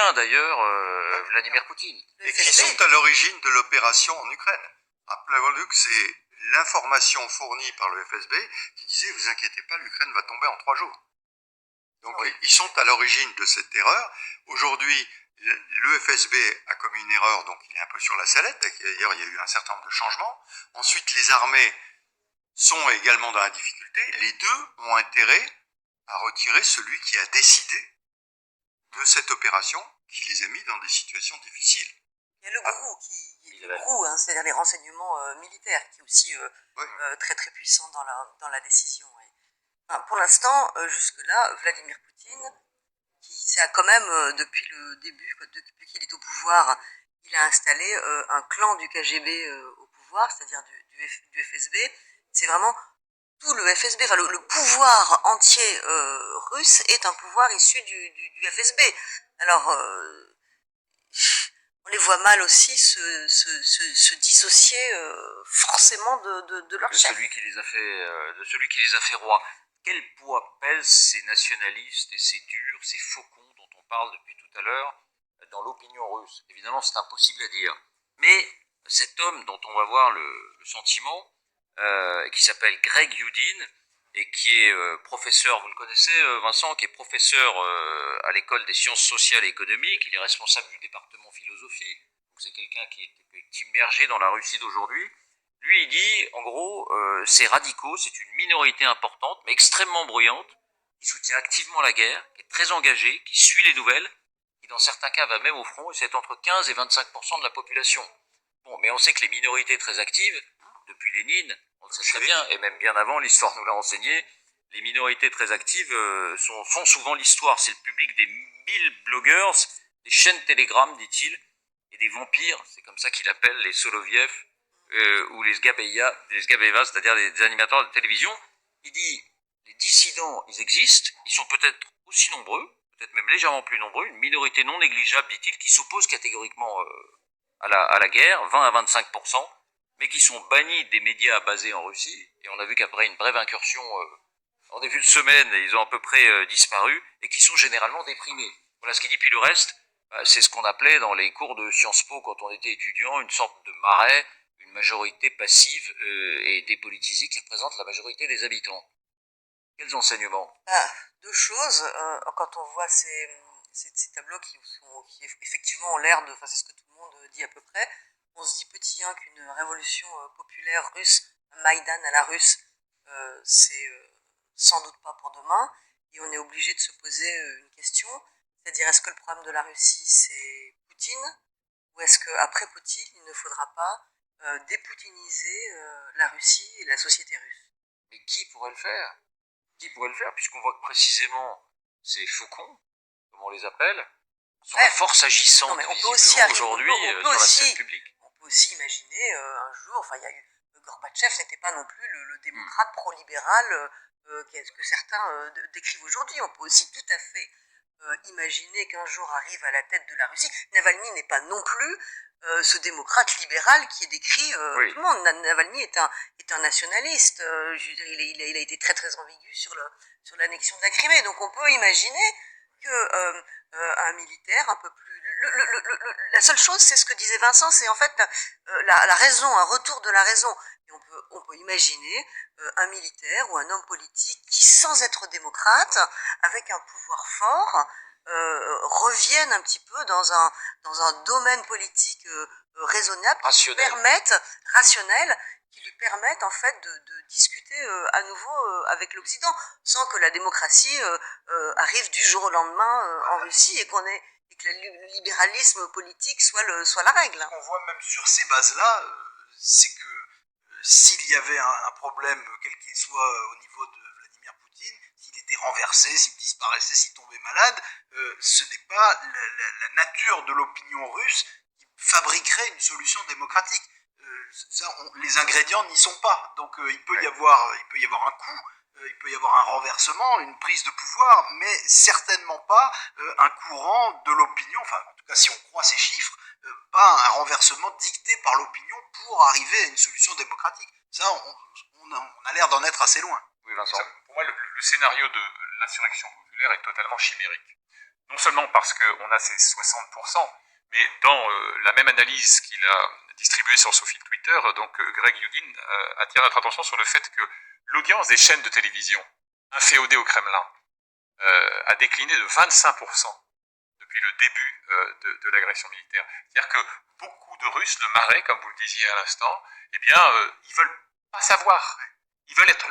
soutient d'ailleurs Vladimir Poutine. Et qui sont à l'origine de l'opération en Ukraine. Rappelez-vous que c'est l'information fournie par le FSB qui disait « Vous inquiétez pas, l'Ukraine va tomber en 3 jours ». Donc oui, ils sont à l'origine de cette erreur. Aujourd'hui, le FSB a commis une erreur, donc il est un peu sur la sellette. D'ailleurs, il y a eu un certain nombre de changements. Ensuite, les armées sont également dans la difficulté. Les deux ont intérêt à retirer celui qui a décidé de cette opération, qui les a mis dans des situations difficiles. Il y a le GRU, c'est-à-dire les renseignements militaires, qui est aussi très très puissant dans la décision. Enfin, pour l'instant, jusque-là, Vladimir Poutine, qui a quand même, depuis le début, depuis qu'il est au pouvoir, il a installé un clan du KGB au pouvoir, c'est-à-dire du FSB. C'est vraiment tout le FSB, enfin le pouvoir entier russe est un pouvoir issu du FSB. Alors, on les voit mal aussi se dissocier forcément de leur chef. De celui qui les a fait rois. Quel poids pèsent ces nationalistes et ces durs, ces faucons dont on parle depuis tout à l'heure dans l'opinion russe? Évidemment, c'est impossible à dire. Mais cet homme dont on va voir le sentiment, qui s'appelle Greg Youdin, et qui est professeur, vous le connaissez Vincent, qui est professeur à l'école des sciences sociales et économiques, il est responsable du département philosophie, donc c'est quelqu'un qui est immergé dans la Russie d'aujourd'hui. Lui, il dit, en gros, ces radicaux, c'est une minorité importante, mais extrêmement bruyante, qui soutient activement la guerre, qui est très engagée, qui suit les nouvelles, qui dans certains cas va même au front, et c'est entre 15 et 25% de la population. Bon, mais on sait que les minorités très actives, depuis Lénine, on le sait très bien, et même bien avant, l'histoire nous l'a enseigné, les minorités très actives font souvent l'histoire. C'est le public des 1000 blogueurs, des chaînes Telegram, dit-il, et des vampires, c'est comme ça qu'il appelle les Soloviev, ou les Sgabevas, c'est-à-dire les animateurs de télévision. Il dit, les dissidents, ils existent, ils sont peut-être aussi nombreux, peut-être même légèrement plus nombreux, une minorité non négligeable, dit-il, qui s'oppose catégoriquement à la guerre, 20 à 25%, mais qui sont bannis des médias basés en Russie, et on a vu qu'après une brève incursion en début de semaine, ils ont à peu près disparu, et qui sont généralement déprimés. Voilà ce qu'il dit, puis le reste, c'est ce qu'on appelait dans les cours de Sciences Po quand on était étudiant, une sorte de marais, une majorité passive et dépolitisée qui représente la majorité des habitants. Quels enseignements? Deux choses. Quand on voit ces tableaux qui effectivement ont l'air de... Enfin, c'est ce que tout le monde dit à peu près. On se dit petit 1 qu'une révolution populaire russe, un Maïdan à la russe, c'est sans doute pas pour demain. Et on est obligé de se poser une question. C'est-à-dire, est-ce que le problème de la Russie, c'est Poutine? Ou est-ce qu'après Poutine, il ne faudra pas dépoutiniser la Russie et la société russe? Mais qui pourrait le faire? Qui pourrait le faire, puisqu'on voit que précisément ces faucons, comme on les appelle, sont la force agissante visiblement aujourd'hui sur la scène publique. On peut aussi imaginer un jour, enfin il y a eu Gorbatchev, n'était pas non plus le démocrate pro-libéral que certains décrivent aujourd'hui. On peut aussi tout à fait imaginer qu'un jour arrive à la tête de la Russie. Navalny n'est pas non plus ce démocrate libéral qui est décrit tout le monde. Navalny est un nationaliste. Je veux dire, il a été très très ambigu sur l'annexion de la Crimée. Donc on peut imaginer que un militaire un peu plus... la seule chose, c'est ce que disait Vincent, c'est en fait la raison, un retour de la raison. Et on peut imaginer un militaire ou un homme politique qui, sans être démocrate, avec un pouvoir fort, reviennent un petit peu dans un domaine politique raisonnable, rationnel, qui lui permettent en fait de discuter à nouveau avec l'Occident, sans que la démocratie arrive du jour au lendemain en Russie et que le libéralisme politique soit la règle. On voit même sur ces bases-là, c'est que s'il y avait un problème, quel qu'il soit au niveau de Vladimir Poutine, s'il était renversé, s'il disparaissait, s'il tombait malade, ce n'est pas la nature de l'opinion russe qui fabriquerait une solution démocratique. Les ingrédients n'y sont pas. Donc il peut y avoir un coup, il peut y avoir un renversement, une prise de pouvoir, mais certainement pas un courant de l'opinion, enfin en tout cas si on croit ces chiffres, pas un renversement dicté par l'opinion pour arriver à une solution démocratique. Ça, on a l'air d'en être assez loin. Oui, Vincent. Pour moi, le scénario de l'insurrection populaire est totalement chimérique. non seulement parce qu'on a ces 60%, mais dans la même analyse qu'il a distribuée sur son fil Twitter, donc Greg Youdin attire notre attention sur le fait que l'audience des chaînes de télévision inféodées au Kremlin a décliné de 25% depuis le début de l'agression militaire. C'est-à-dire que beaucoup de Russes, le Marais, comme vous le disiez à l'instant, eh bien, ils veulent pas savoir. Ils veulent être